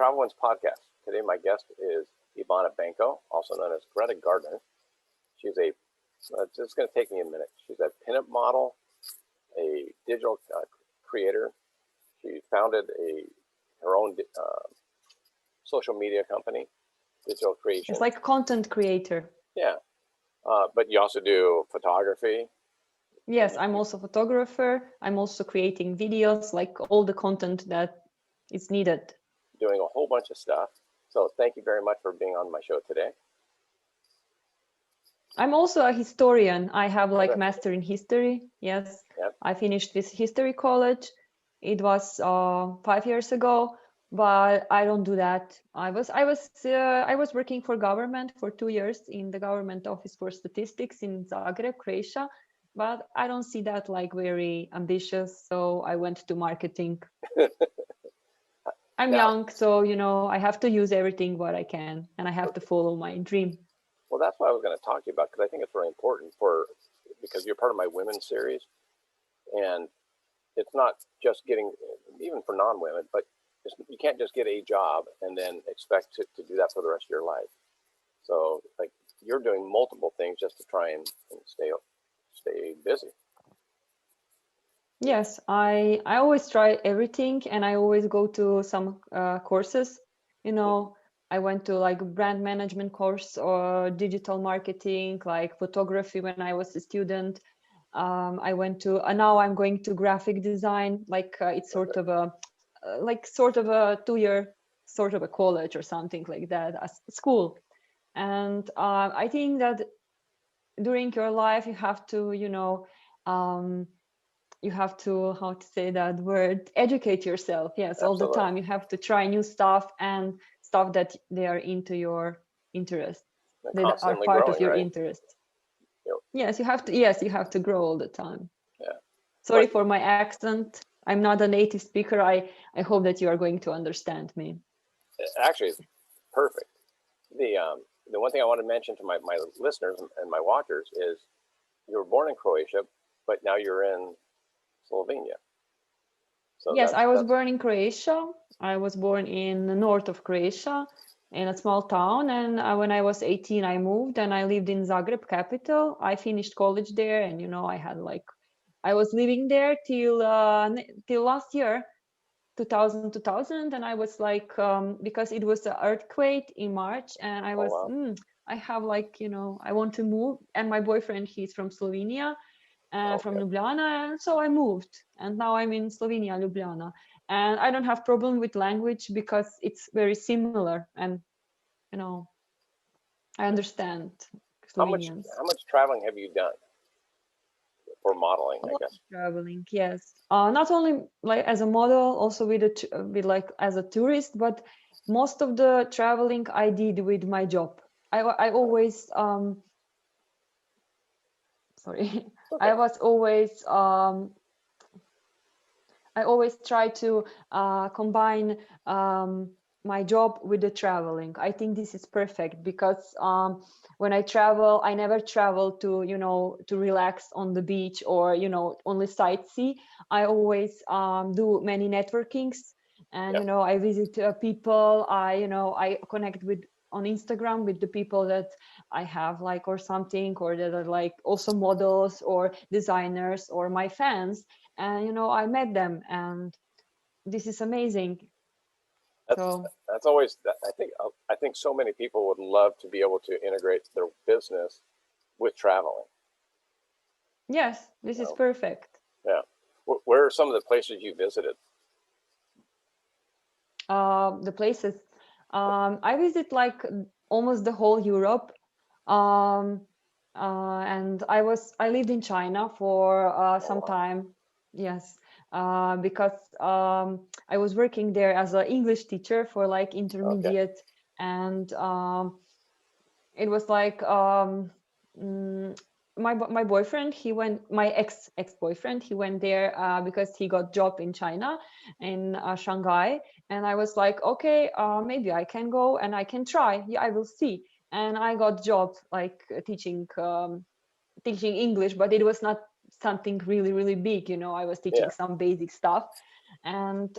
Travel Wins podcast. Today, my guest is Ivana Banco, also known as Greta Gardner. She's it's going to take me a minute. She's a pinup model, a digital creator. She founded her own social media company, digital creation. It's like content creator. Yeah. But you also do photography. Yes, I'm also a photographer. I'm also creating videos, like all the content that is needed. Doing a whole bunch of stuff. So thank you very much for being on my show today. I'm also a historian. I have like master in history. Yes, yep. I finished this history college. It was 5 years ago, but I don't do that. I was working for government for 2 years in the government office for statistics in Zagreb, Croatia, but I don't see that like very ambitious. So I went to marketing. I'm young, so I have to use everything what I can, and I have to follow my dream. Well, that's what I was going to talk to you about, because I think it's very important because you're part of my women's series, and it's not just getting, even for non-women, but you can't just get a job and then expect to do that for the rest of your life. So like you're doing multiple things just to try and stay busy. Yes, I always try everything, and I always go to some courses. I went to like brand management course or digital marketing, like photography when I was a student. I went to now I'm going to graphic design, like it's sort of a 2-year sort of a college or something like that, as school. And I think that during your life you have to how to say that word, educate yourself. Yes, absolutely. All the time you have to try new stuff and stuff that they are into your interest, that are part growing, of your right? interest. Yep. Yes, you have to grow all the time. Yeah. Sorry for my accent. I'm not a native speaker. I hope that you are going to understand me. Actually, it's perfect. The one thing I want to mention to my listeners and my watchers is you were born in Croatia, but now you're in Slovenia. So yes, I was born in Croatia. I was born in the north of Croatia in a small town. And when I was 18, I moved and I lived in Zagreb, capital. I finished college there, and I was living there till last year, 2000, and I was like, because it was an earthquake in March, and I was, I have I want to move. And my boyfriend, he's from Slovenia. From Ljubljana, and so I moved, and now I'm in Slovenia, Ljubljana, and I don't have problem with language because it's very similar, and I understand Slovenians. How much traveling have you done for modeling? I guess traveling, yes, not only like as a model, also with like as a tourist, but most of the traveling I did with my job. I always sorry. Okay. I always try to combine my job with the traveling. I think this is perfect because when I travel, I never travel to to relax on the beach or only sightsee. I always do many networkings, and I visit people. I connect with on Instagram with the people that I have like or something, or that are like also models or designers or my fans, and I met them, and this is amazing. That's always, I think so many people would love to be able to integrate their business with traveling. Yes, this is perfect. Yeah. Where are some of the places you visited? The places I visit like almost the whole Europe, and I lived in China for some time. Yes, because I was working there as an English teacher for like intermediate, and it was like my boyfriend, he went, my ex-boyfriend, he went there because he got job in China, in Shanghai, and I was like, okay, maybe I can go and I can try. Yeah, I will see. And I got job like teaching English, but it was not something really big. I was teaching some basic stuff, and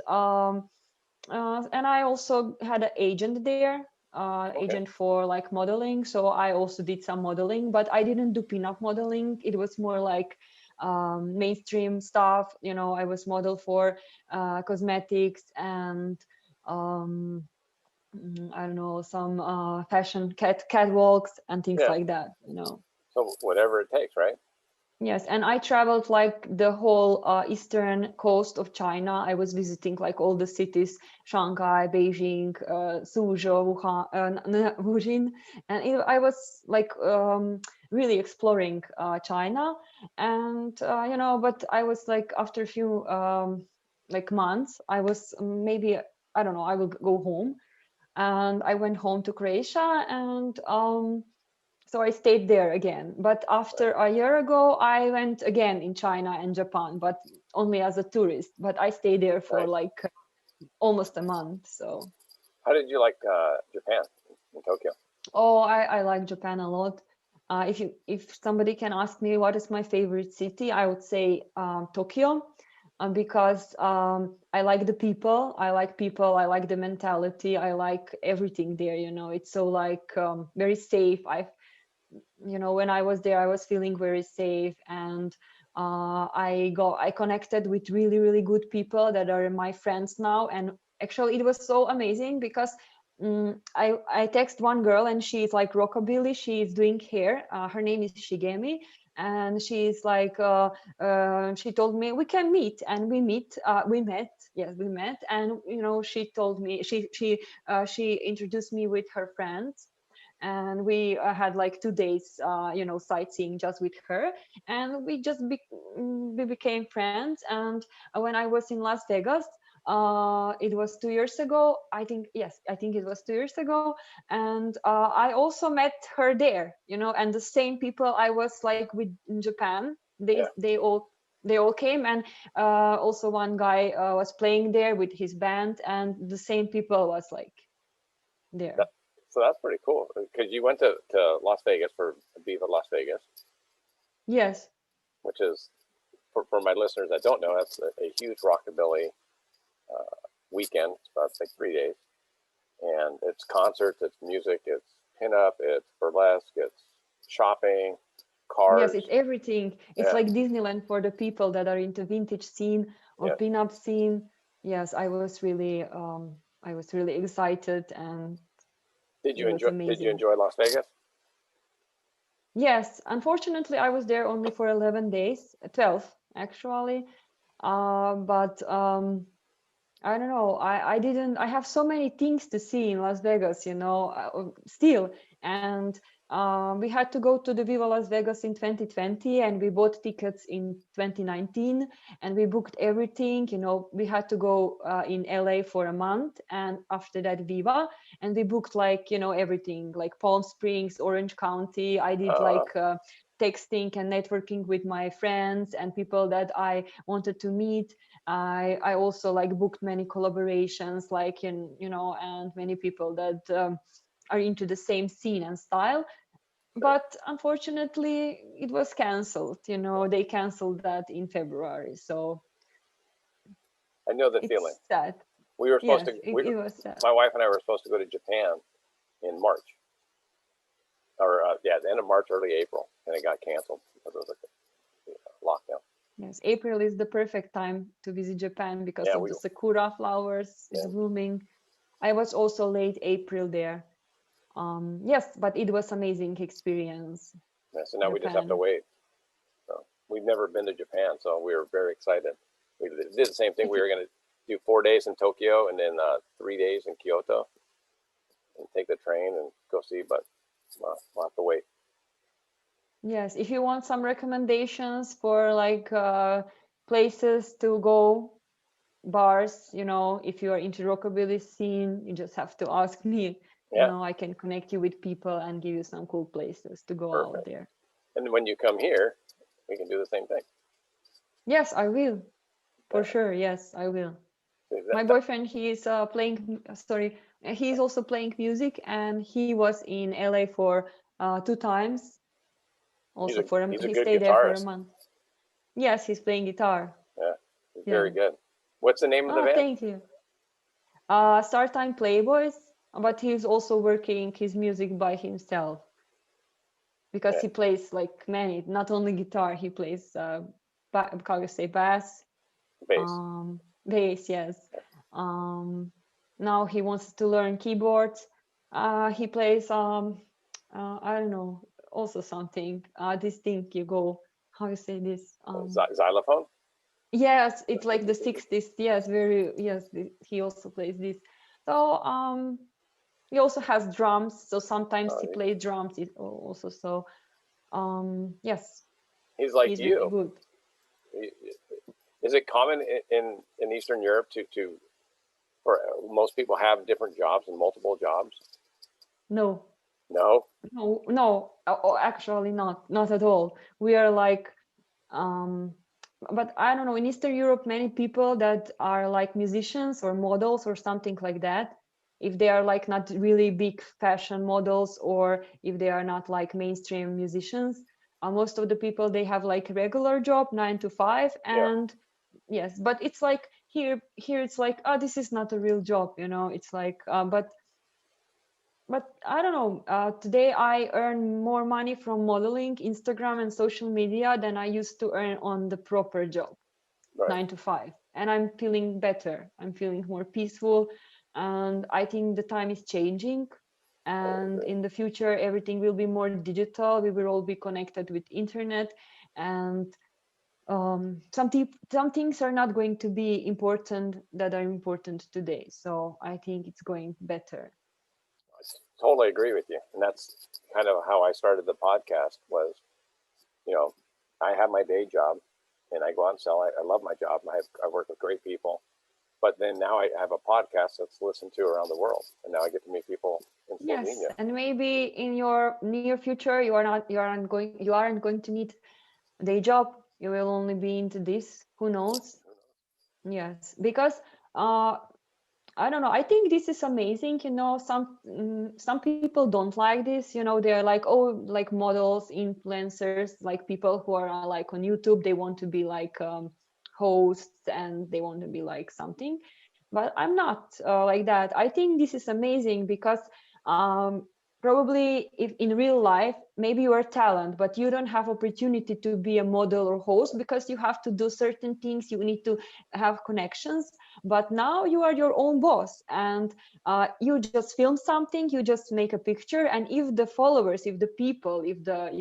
And I also had an agent there, agent for like modeling. So I also did some modeling, but I didn't do pinup modeling. It was more like mainstream stuff. I was model for cosmetics and um, I don't know, some fashion catwalks and things Yeah. like that. So whatever it takes, right? Yes, and I traveled like the whole eastern coast of China. I was visiting like all the cities, Shanghai, Beijing, Suzhou, Wuhan, Wujin, and I was like really exploring China. And but I was like after a few like months, I was maybe, I don't know, I will go home, and I went home to Croatia, and so I stayed there again. But after a year ago, I went again in China and Japan, but only as a tourist. But I stayed there for Right. like almost a month. So. How did you like Japan in Tokyo? Oh, I like Japan a lot. If somebody can ask me what is my favorite city, I would say Tokyo, because I like the people. I like people. I like the mentality. I like everything there. It's so like very safe. When I was there, I was feeling very safe, and I connected with really, really good people that are my friends now. And actually it was so amazing because I text one girl, and she's like Rockabilly. She is doing hair. Her name is Shigemi, and she's like she told me we can meet, and we met. Yes, we met. And she told me she introduced me with her friends, and we had like 2 days sightseeing just with her, and we became friends. And when I was in Las Vegas, it was 2 years ago, I think. Yes, I think it was 2 years ago. And I also met her there, and the same people I was like with in Japan, they Yeah. they all came. And also one guy was playing there with his band, and the same people was like there. That, so that's pretty cool because you went to Las Vegas for Viva Las Vegas, Yes. which is for my listeners that don't know, that's a huge rockabilly weekend. It's about like 3 days, and it's concerts, it's music, it's pinup, it's burlesque, it's shopping, Yes, cars. it's everything. It's Yeah, like Disneyland for the people that are into vintage scene or yeah. pinup scene. Yes, I was really excited, and it was Did you amazing. enjoy Las Vegas? Yes, unfortunately, I was there only for 11 days, 12 actually. But I don't know. I have so many things to see in Las Vegas, still. And we had to go to the Viva Las Vegas in 2020, and we bought tickets in 2019, and we booked everything. We had to go in LA for a month, and after that Viva, and we booked like, everything, like Palm Springs, Orange County. I did Uh, like texting and networking with my friends and people that I wanted to meet. I also like booked many collaborations, like and many people that are into the same scene and style. sure. But unfortunately, it was canceled. They canceled that in February, so I know the feeling. it's sad. We were supposed Yes, to. it was sad. My wife and I were supposed to go to Japan in March, or yeah, the end of March, early April, and it got canceled because of the lockdown. Yes, April is the perfect time to visit Japan because Yeah, of the sakura flowers is yeah, blooming. I was also late April there. Yes, but it was amazing experience. yeah. So now we just have to Japan. wait. So we've never been to Japan, so we were very excited. We did the same thing. If We you, were going to do 4 days in Tokyo and then 3 days in Kyoto and take the train and go see, but we'll have to wait. yes, if you want some recommendations for like places to go, bars, if you are into rockabilly scene, you just have to ask me. Yeah, I can connect you with people and give you some cool places to go out perfect. there. And when you come here, we can do the same thing. Yes, I will. For Yeah. sure. Yes, I will. My That, boyfriend, he is playing, sorry, he's also playing music, and he was in LA for 2 times. Also he's a he good stayed there for a guitarist. month. Yes, he's playing guitar. Yeah, he's very Yeah. good. What's the name of the Oh, band? thank you. Start-time Playboys, but he's also working his music by himself because he plays like many, not only guitar, he plays how you say bass. Bass, yes. Now he wants to learn keyboards. He plays I don't know, also something. This thing you go, how you say this? Xylophone. Yes, it's like the 60s. Yes, very yes. He also plays this. So he also has drums. So sometimes he plays drums also. So yes, he's like he's you. really good. Is it common in Eastern Europe to for most people have different jobs and multiple jobs? No. No. No. Actually, not at all. We are like, but I don't know. In Eastern Europe, many people that are like musicians or models or something like that, if they are like not really big fashion models or if they are not like mainstream musicians, most of the people they have like a regular job, 9 to 5, and yes, but it's like here it's like, oh, this is not a real job, it's like but I don't know. Today I earn more money from modeling, Instagram, and social media than I used to earn on the proper job, 9 to 5. And I'm feeling better. I'm feeling more peaceful. And I think the time is changing. And in the future, everything will be more digital. We will all be connected with internet. And some things are not going to be important that are important today. So I think it's going better. Totally agree with you, and that's kind of how I started the podcast. Was, I have my day job, and I go out and sell. I love my job. I work with great people, but then now I have a podcast that's listened to around the world, and now I get to meet people in Slovenia. Yes, and maybe in your near future you aren't going to need a day job. You will only be into this. Who knows? Yes, because I don't know. I think this is amazing. Some people don't like this. They're like, oh, like models, influencers, like people who are like on YouTube. They want to be like hosts and they want to be like something. But I'm not like that. I think this is amazing because probably if in real life maybe you are talent but you don't have opportunity to be a model or host because you have to do certain things, you need to have connections. But now you are your own boss and you just film something, you just make a picture, and if the followers, if the people, if the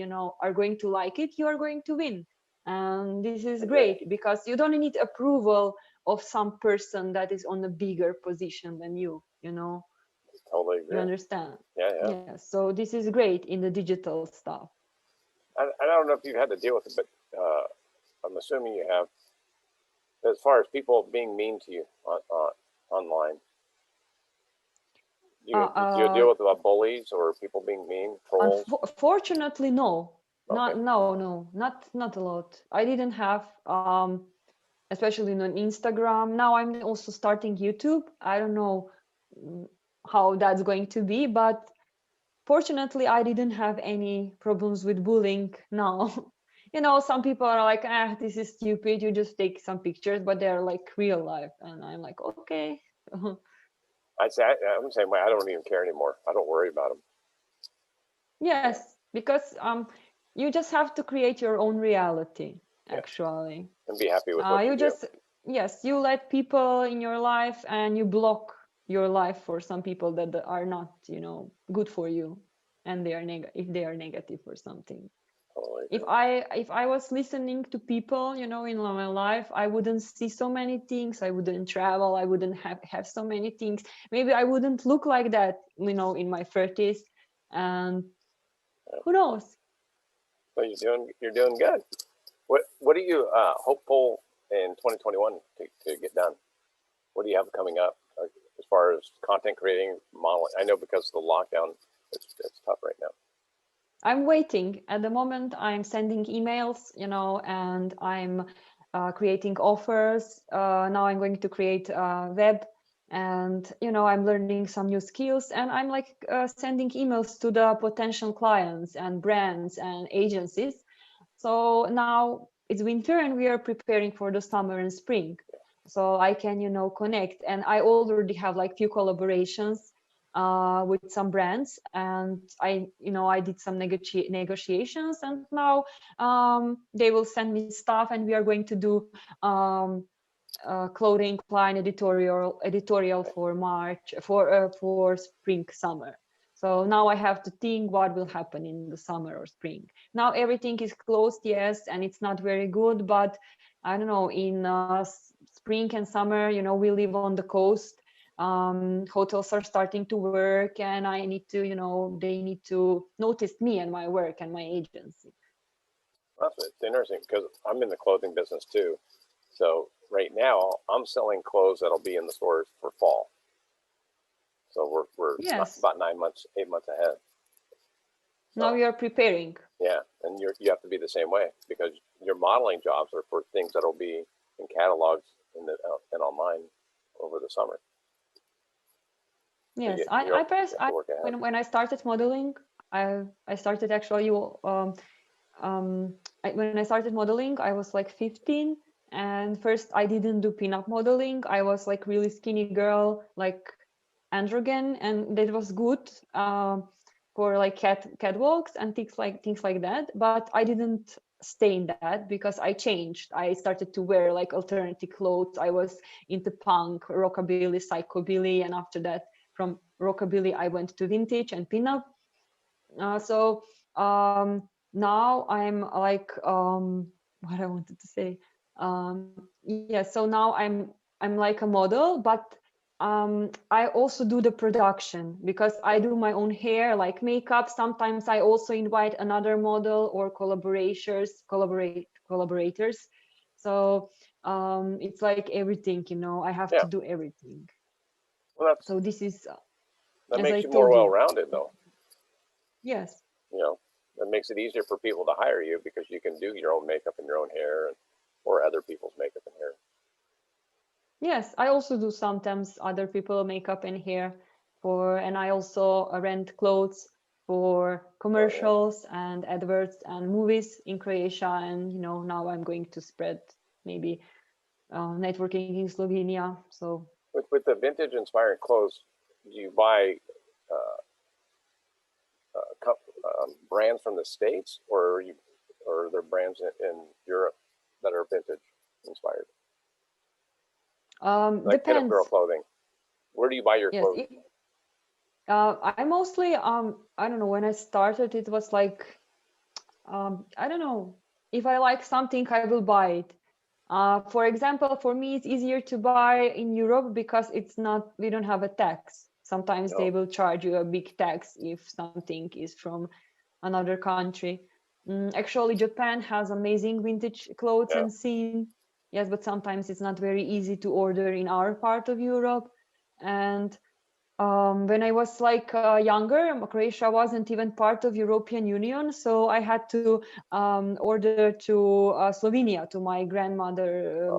are going to like it, you are going to win. And this is great because you don't need approval of some person that is on a bigger position than you. Totally agree. You understand? Yeah. So this is great in the digital stuff. I don't know if you've had to deal with it, but I'm assuming you have. As far as people being mean to you online, do you deal with bullies or people being mean, trolls? Fortunately, no. Okay. Not a lot. I didn't have, especially on Instagram. Now I'm also starting YouTube. I don't know how that's going to be, but fortunately, I didn't have any problems with bullying now. Some people are like, this is stupid. You just take some pictures, but they're like real life. And I'm like, okay. I'm the same way. I don't even care anymore. I don't worry about them. Yes, because you just have to create your own reality, actually. And be happy with what you do. Yes, you let people in your life and you block your life for some people that are not, good for you, and if they are negative or something. Totally. If I was listening to people, in my life, I wouldn't see so many things. I wouldn't travel. I wouldn't have so many things. Maybe I wouldn't look like that, in my 30s. And who knows? So you're doing good. What are you hopeful in 2021 to get done? What do you have coming up as far as content creating, modeling? I know because of the lockdown, it's tough right now. I'm waiting. At the moment, I'm sending emails, and I'm creating offers. Now I'm going to create a web, and I'm learning some new skills, and I'm like sending emails to the potential clients and brands and agencies. So now it's winter and we are preparing for the summer and spring. so I can, connect. And I already have like few collaborations with some brands, and I did some negotiations, and now they will send me stuff, and we are going to do clothing line editorial for March, for spring summer. So now I have to think what will happen in the summer or spring. Now everything is closed, yes, and it's not very good, but I don't know, in spring and summer, we live on the coast. Hotels are starting to work, and I need to, they need to notice me and my work and my agency. It's interesting because I'm in the clothing business too. So right now I'm selling clothes that'll be in the stores for fall. So we're yes. about 8 months ahead. So, now you're preparing. Yeah, and you have to be the same way, because your modeling jobs are for things that'll be in catalogs and online over the summer. Yes, so when I started modeling, I started actually when I started modeling, I was like 15, and first I didn't do pinup modeling. I was like really skinny girl, like androgen, and that was good for like catwalks and things like that. But I didn't stay in that, because I changed. I started to wear like alternative clothes. I was into punk, rockabilly, psychobilly, and after that, from rockabilly, I went to vintage and pinup. So now I'm like what I wanted to say. Yeah, so now I'm like a model, but I also do the production, because I do my own hair, like makeup. Sometimes I also invite another model or collaborators. So it's like everything, I have to do everything. Well, so this is that makes you more well-rounded, though. Yes. That makes it easier for people to hire you, because you can do your own makeup and your own hair, or other people's makeup and hair. Yes, I also do sometimes other people makeup and hair and I also rent clothes for commercials and adverts and movies in Croatia. And now I'm going to spread maybe networking in Slovenia. So with the vintage inspired clothes, do you buy brands from the States, or are there brands in Europe that are vintage inspired? Like depends. Pinup girl clothing. Where do you buy your clothes? I mostly I don't know, when I started it was like I don't know, if I like something I will buy it. For example, for me it's easier to buy in Europe, because we don't have a tax. Sometimes they will charge you a big tax if something is from another country. Actually, Japan has amazing vintage clothes and scene. Yes, but sometimes it's not very easy to order in our part of Europe. And when I was like younger, Croatia wasn't even part of European Union, so I had to order to Slovenia, to my grandmother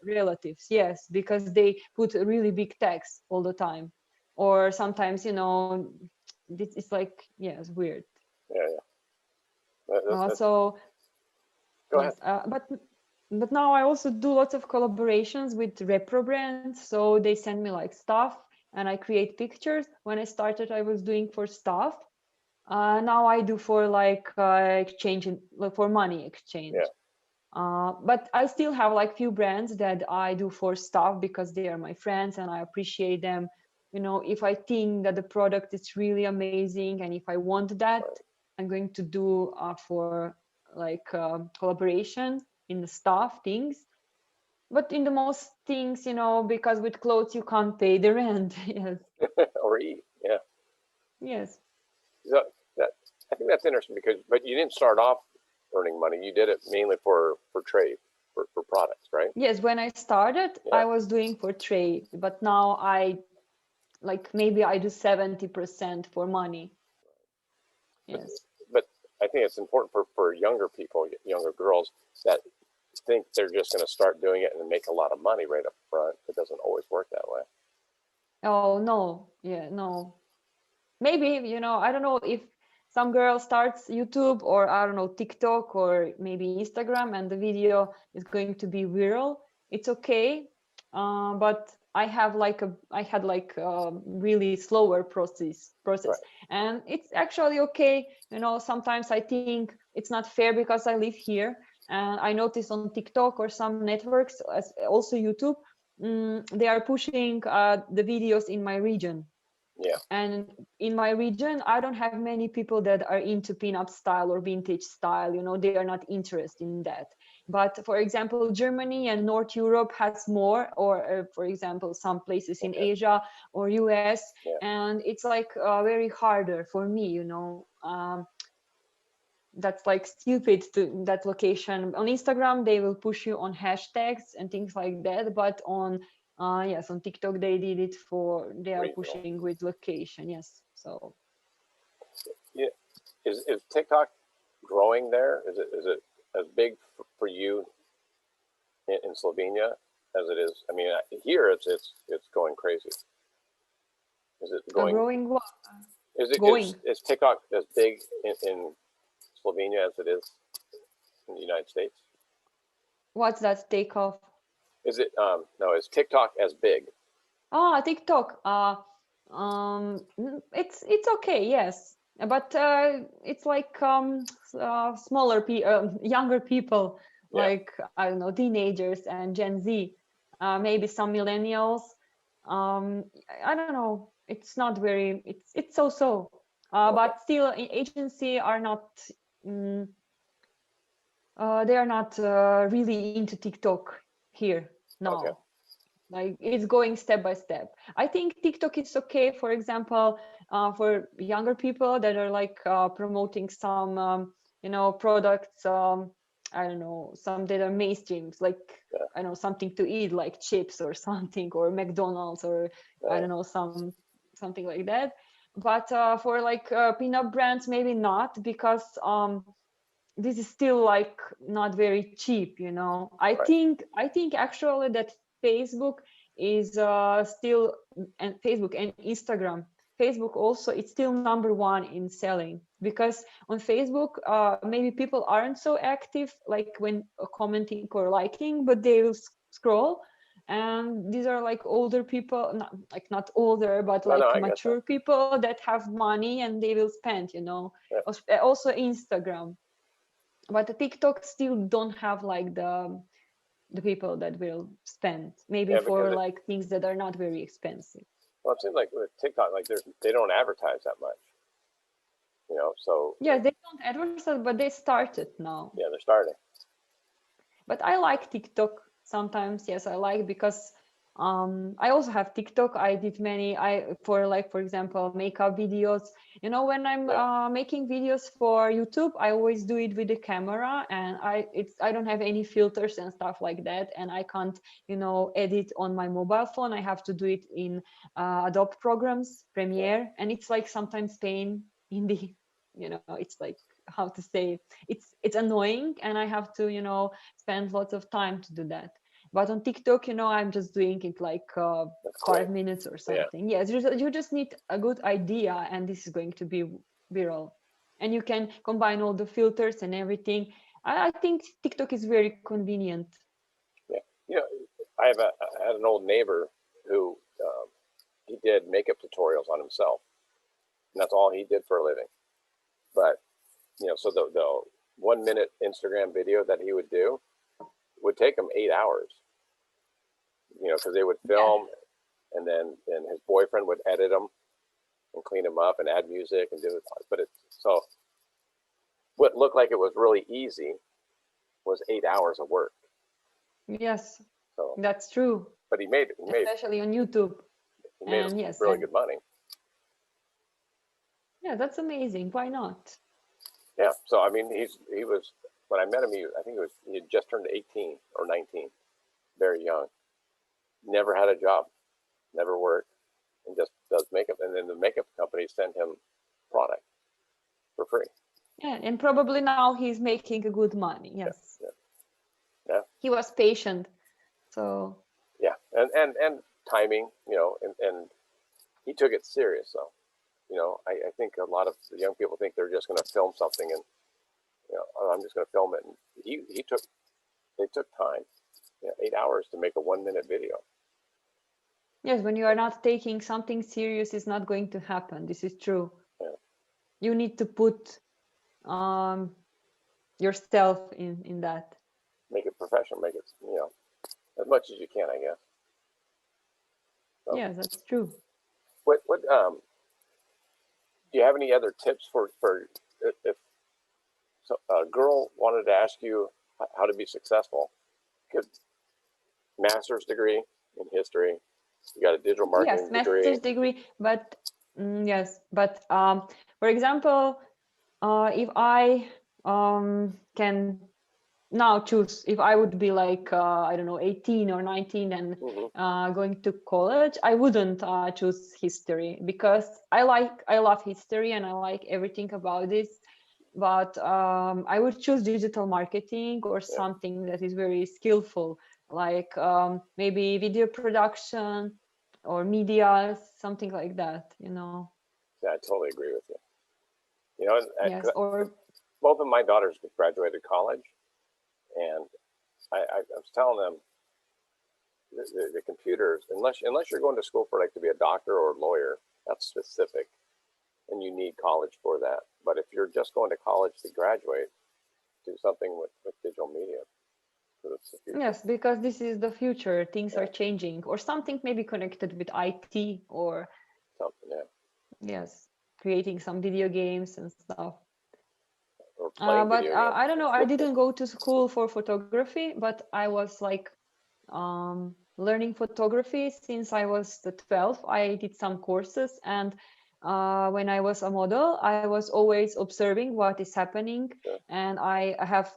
relatives. Yes, because they put a really big tax all the time, or sometimes it's like it's weird. So go ahead. But now I also do lots of collaborations with repro brands, so they send me like stuff and I create pictures. When I started, I was doing for stuff. Now I do for like exchange, for money exchange. But I still have like few brands that I do for stuff, because they are my friends and I appreciate them. If I think that the product is really amazing and if I want that, I'm going to do for like collaboration in the stuff things. But in the most things, because with clothes you can't pay the rent. Yes. Or eat. Yes. So I think that's interesting, but you didn't start off earning money. You did it mainly for trade, for products, right? Yes, when I started, I was doing for trade, but now maybe I do 70% for money. Yes. But I think it's important for younger people, younger girls, that think they're just going to start doing it and make a lot of money right up front. It doesn't always work that way. Oh, no. Yeah, no. Maybe, I don't know if some girl starts YouTube or I don't know, TikTok or maybe Instagram, and the video is going to be viral. It's okay. but I had like a really slower process, Right. and it's actually okay. Sometimes I think it's not fair because I live here, and I notice on TikTok or some networks, as also YouTube, they are pushing the videos in my region. Yeah. And in my region, I don't have many people that are into pinup style or vintage style. They are not interested in that. But for example, Germany and North Europe has more, or for example, some places in Asia or US, and it's like very harder for me. That's like stupid to that location. On Instagram, they will push you on hashtags and things like that, but on yes, on TikTok they did it they are pushing with location. Yes. So yeah, is TikTok growing there? Is it as big for you in Slovenia as it is? I mean, here it's going crazy. Is it going? growing what? Is TikTok as big in Slovenia as it is in the United States? What's that takeoff? Is it no? Is TikTok as big? TikTok. It's okay. Yes, but it's like smaller younger people, like I don't know, teenagers and Gen Z, maybe some millennials. I don't know. It's not very. It's so. But still, agency are not. They are not really into TikTok here now. Okay. Like it's going step by step. I think TikTok is okay, for example, for younger people that are like promoting some products, I don't know, some that are mainstreams, like I don't know, something to eat like chips or something, or McDonald's, or I don't know, something like that. But for like pinup brands, maybe not, because this is still like not very cheap. I think actually that Facebook is still, and Facebook and Instagram, Facebook also, it's still number one in selling, because on Facebook maybe people aren't so active like when commenting or liking, but they will scroll, and these are like older people, not older, but like mature people that have money, and they will spend. Also Instagram. But the TikTok still don't have like the people that will spend, maybe for like things that are not very expensive. Well, it seems like with TikTok, like they don't advertise that much, so. Yeah, they don't advertise, but they started now. Yeah, they're starting. But I like TikTok sometimes. Yes, I like, because I also have TikTok. I did many, for example, makeup videos. When I'm making videos for YouTube, I always do it with the camera, and I don't have any filters and stuff like that, and I can't edit on my mobile phone. I have to do it in Adobe programs, Premiere, and it's like sometimes pain in the it's like, how to say, it's annoying, and I have to spend lots of time to do that. But on TikTok, I'm just doing it like 5 minutes or something. Yes, you just need a good idea, and this is going to be viral, and you can combine all the filters and everything. I think TikTok is very convenient. Yeah, I had an old neighbor who he did makeup tutorials on himself, and that's all he did for a living. But so the 1 minute Instagram video that he would do would take him 8 hours. Because they would film, and then his boyfriend would edit them and clean them up and add music and do it. But so what looked like it was really easy was 8 hours of work. Yes, so that's true. But he made especially on YouTube. He made really good money. Yeah, that's amazing. Why not? Yeah. So I mean, he was, when I met him, I think he had just turned 18 or 19, very young. Never had a job, never worked, and just does makeup. And then the makeup company sent him product for free. Yeah, and probably now he's making a good money. Yes. Yeah. He was patient, so. Yeah, and timing, and he took it serious. So, I think a lot of the young people think they're just going to film something and, oh, I'm just going to film it. And they took time, 8 hours to make a 1 minute video. Yes, when you are not taking something serious, it's not going to happen. This is true. Yeah. You need to put yourself in that. Make it professional. Make it, as much as you can, I guess. So, Yes, that's true. what do you have any other tips for if a girl wanted to ask you how to be successful? Good master's degree in history. You got a digital marketing Yes, master's degree, but yes, but for example, if I can now choose, if I would be like I don't know, 18 or 19 and going to college, I wouldn't choose history, because I love history and I like everything about this. But I would choose digital marketing or something that is very skillful, like maybe video production or media, something like that, Yeah, I totally agree with you. Yes, or both of my daughters graduated college, and I was telling them the computers, unless you're going to school for like to be a doctor or a lawyer, that's specific, and you need college for that. But if you're just going to college to graduate, do something with digital media. Yes, because this is the future. Things are changing, or something maybe connected with IT or something. Yeah. Yes, creating some video games and stuff. Or playing but video games. I don't know. I didn't go to school for photography, but I was like learning photography since I was 12. I did some courses, and when I was a model, I was always observing what is happening. And I have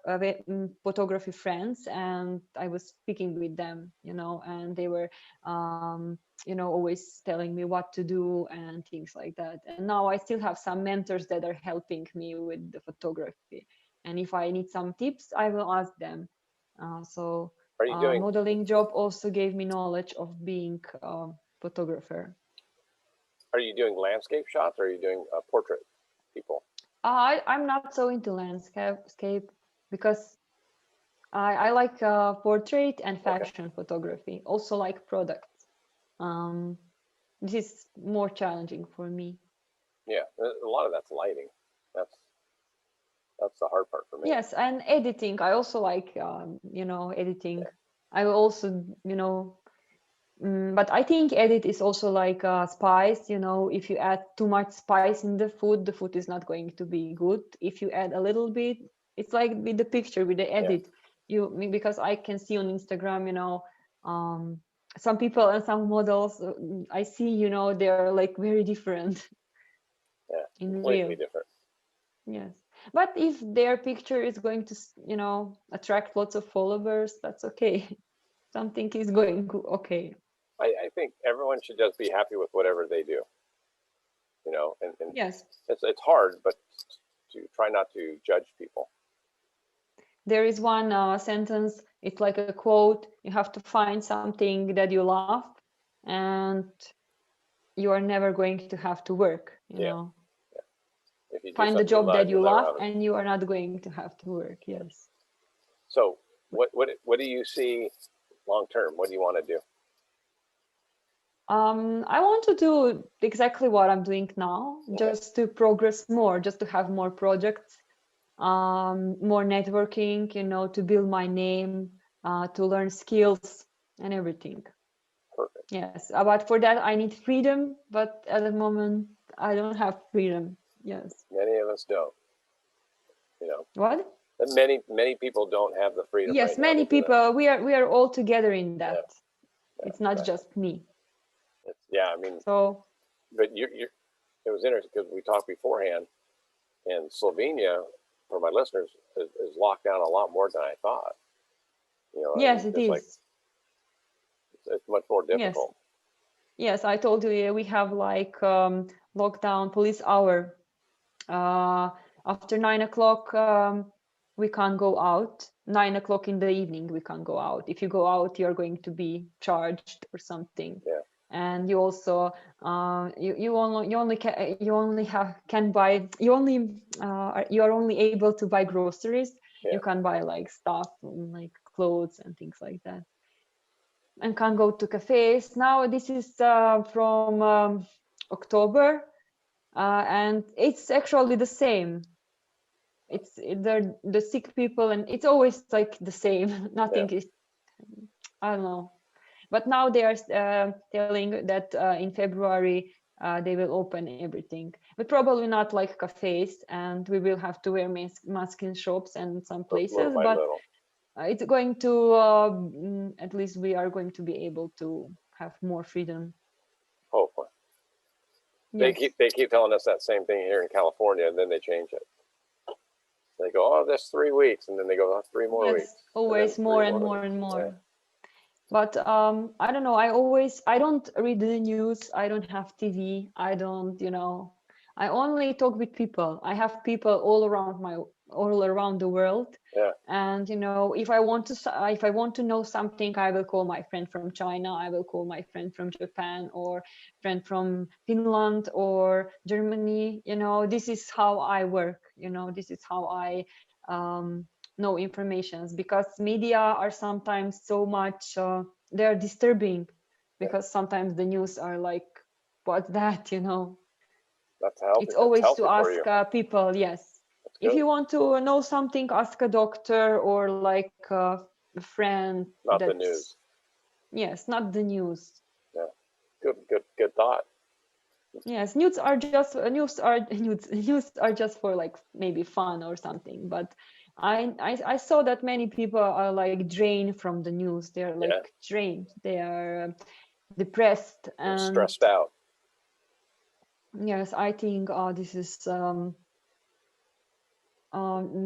photography friends, and I was speaking with them, and they were, always telling me what to do and things like that. And now I still have some mentors that are helping me with the photography. And if I need some tips, I will ask them. So are you doing modeling job also gave me knowledge of being a photographer. Are you doing landscape shots, or are you doing portrait people? I'm not so into landscape because I like portrait and fashion photography. Also like products. This is more challenging for me. Yeah, a lot of that's lighting. That's the hard part for me. Yes, and editing. I also like editing. I also but I think edit is also like spice. If you add too much spice in the food is not going to be good. If you add a little bit, it's like with the picture, with the edit. Because I can see on Instagram, some people and some models I see, they're like very different. Yeah, in completely real. different. Yes, but if their picture is going to, attract lots of followers, that's okay. Something is going okay. I think everyone should just be happy with whatever they do. And yes, it's hard, but to try not to judge people. There is one sentence, it's like a quote: you have to find something that you love, and you are never going to have to work, know. If you find the job that you love, and you are not going to have to work. Yes. So what do you see long term? What do you want to do? I want to do exactly what I'm doing now, just to progress more, just to have more projects, more networking, to build my name, to learn skills and everything. Perfect. Yes, but for that I need freedom, but at the moment I don't have freedom. Yes. Many of us don't. What? Many people don't have the freedom. Yes, right many now people. We are all together in that. It's not just me. I mean. So. But it was interesting because we talked beforehand, and Slovenia, for my listeners, is locked down a lot more than I thought. Yes, it is. Like, it's much more difficult. Yes, I told you we have like lockdown police hour. After 9 o'clock, we can't go out. 9 o'clock in the evening, we can't go out. If you go out, you're going to be charged or something. Yeah. And you also you are only able to buy groceries. You can't buy like stuff like clothes and things like that. and can't go to cafes. Now this is from October, and it's actually the same. It's the sick people, and it's always like the same. Nothing is, I don't know. But now they are telling that in February they will open everything, but probably not like cafes, and we will have to wear mask in shops and some places. But it's going to, at least we are going to be able to have more freedom. Hopefully. Yes. They keep telling us that same thing here in California, and then they change it. They go, oh, that's 3 weeks, and then they go, oh, 3 more weeks. Always more and more and more. Yeah. But I don't know. I don't read the news. I don't have TV. I don't, I only talk with people. I have people all around the world. Yeah. And if I want to know something, I will call my friend from China. I will call my friend from Japan, or friend from Finland or Germany. This is how I work. This is how I know informations, because media are sometimes so much they're disturbing, because sometimes the news are like, what's that? That's healthy. It's always to ask people. Yes, if you want to know something, ask a doctor or like a friend. Not the news. Yes, not the news. Yeah, good thought. Yes, news are just for like maybe fun or something. But I saw that many people are like drained from the news. They're like drained. They are depressed and stressed out. Yes, I think this is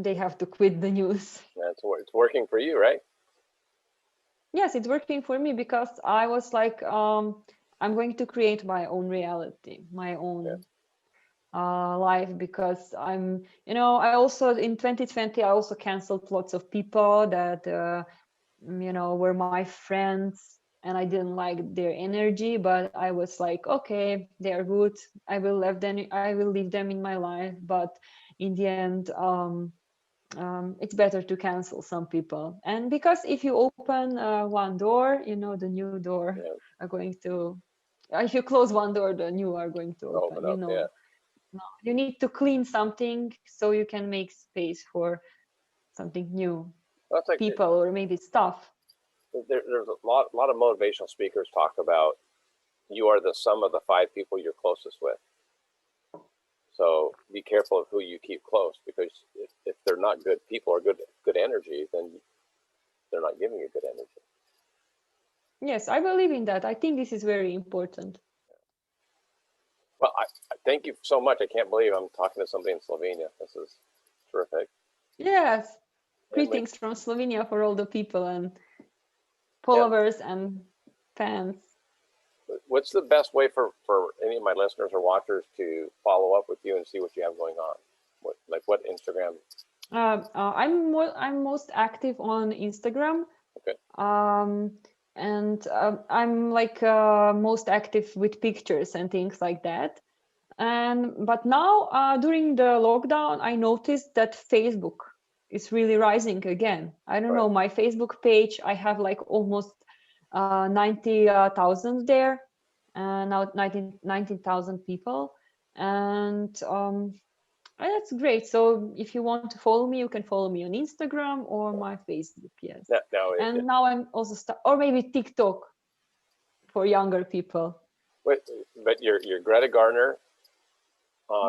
they have to quit the news. Yeah, it's working for you, right? Yes, it's working for me, because I was like, I'm going to create my own reality, my own life, because I'm, I also in 2020 I also canceled lots of people that were my friends, and I didn't like their energy, but I was like, okay, they are good. I will leave them in my life, but in the end, it's better to cancel some people. And because if you open one door, the new door are going to. If you close one door, the new are going to open. No, you need to clean something so you can make space for something new. That's like people or maybe stuff. There's a lot of motivational speakers talk about you are the sum of the 5 people you're closest with. So be careful of who you keep close, because if they're not good people or good energy, then they're not giving you good energy. Yes, I believe in that. I think this is very important. Well, I thank you so much. I can't believe I'm talking to somebody in Slovenia. This is terrific. Yes. Greetings from Slovenia for all the people and followers and fans. What's the best way for any of my listeners or watchers to follow up with you and see what you have going on? What Instagram? I'm most active on Instagram. Okay. And I'm like most active with pictures and things like that. But now during the lockdown, I noticed that Facebook is really rising again. I don't know, my Facebook page, I have like almost 90,000 there, now 19,000 people, and that's great. So if you want to follow me, you can follow me on Instagram or my Facebook. Yes. Now I'm also or maybe TikTok for younger people. Wait, but you're Greta Gardner.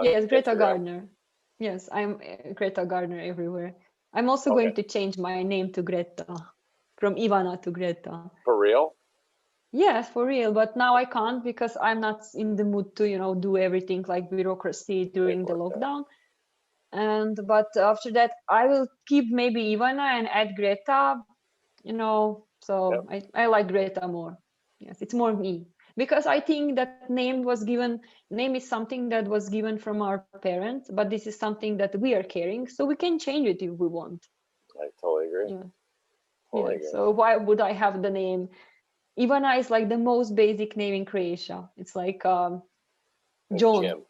Yes, Greta Gardner. Yes, I'm Greta Gardner everywhere. I'm also going to change my name to Greta, from Ivana to Greta. For real? Yes, for real. But now I can't, because I'm not in the mood to, do everything like bureaucracy during the lockdown. But after that, I will keep maybe Ivana and add Greta, so I like Greta more. Yes, it's more me. Because I think that name is something that was given from our parents, but this is something that we are carrying, so we can change it if we want. I totally agree. Totally agree. So why would I have the name? Ivana is like the most basic name in Croatia. It's like John. Jim.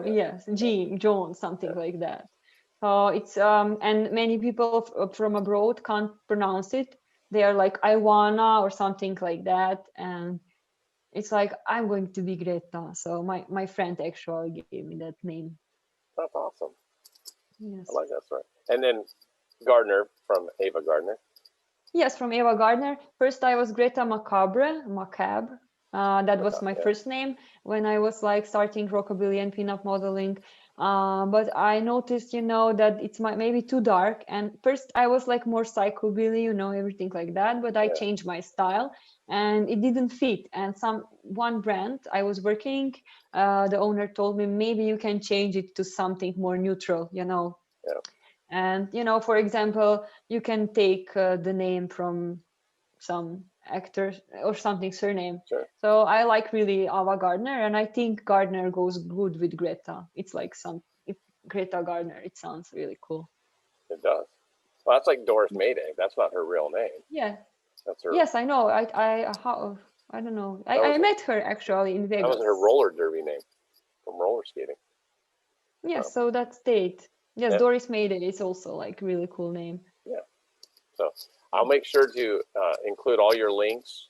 Yes, Jim, John, something like that. So it's and many people from abroad can't pronounce it. they are like, I wanna, or something like that. And it's like, I'm going to be Greta. So my friend actually gave me that name. That's awesome. Yes. I like that story. And then Gardner from Ava Gardner. Yes, from Ava Gardner. First, I was Greta Macabre. That was my first name when I was like starting Rockabilly and pinup modeling. But I noticed, that it's maybe too dark. And first, I was like more psychobilly, everything like that. But I changed my style, and it didn't fit. And one brand I was working, the owner told me, maybe you can change it to something more neutral, Yeah. And for example, you can take the name from some actor or something, surname. Sure. So I like really Ava Gardner, and I think Gardner goes good with Greta. It's like Greta Gardner. It sounds really cool. It does. Well, that's like Doris Mayday. That's not her real name. Yeah. That's her. Yes, I know. I don't know. I met her actually in Vegas. That was her roller derby name from roller skating. Yes, so that stayed. Yes, Doris Mayday is also like really cool name. Yeah. So I'll make sure to include all your links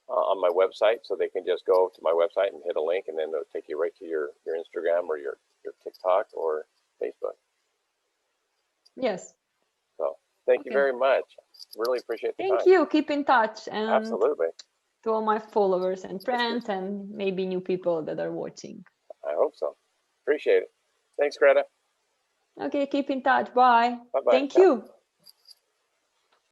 on my website, so they can just go to my website and hit a link, and then it'll take you right to your Instagram or your TikTok or Facebook. Yes. So thank you very much. Really appreciate the time. Thank you. Keep in touch. And absolutely. To all my followers and friends and maybe new people that are watching. I hope so. Appreciate it. Thanks, Greta. Okay, keep in touch. Bye. Bye-bye. Thank you.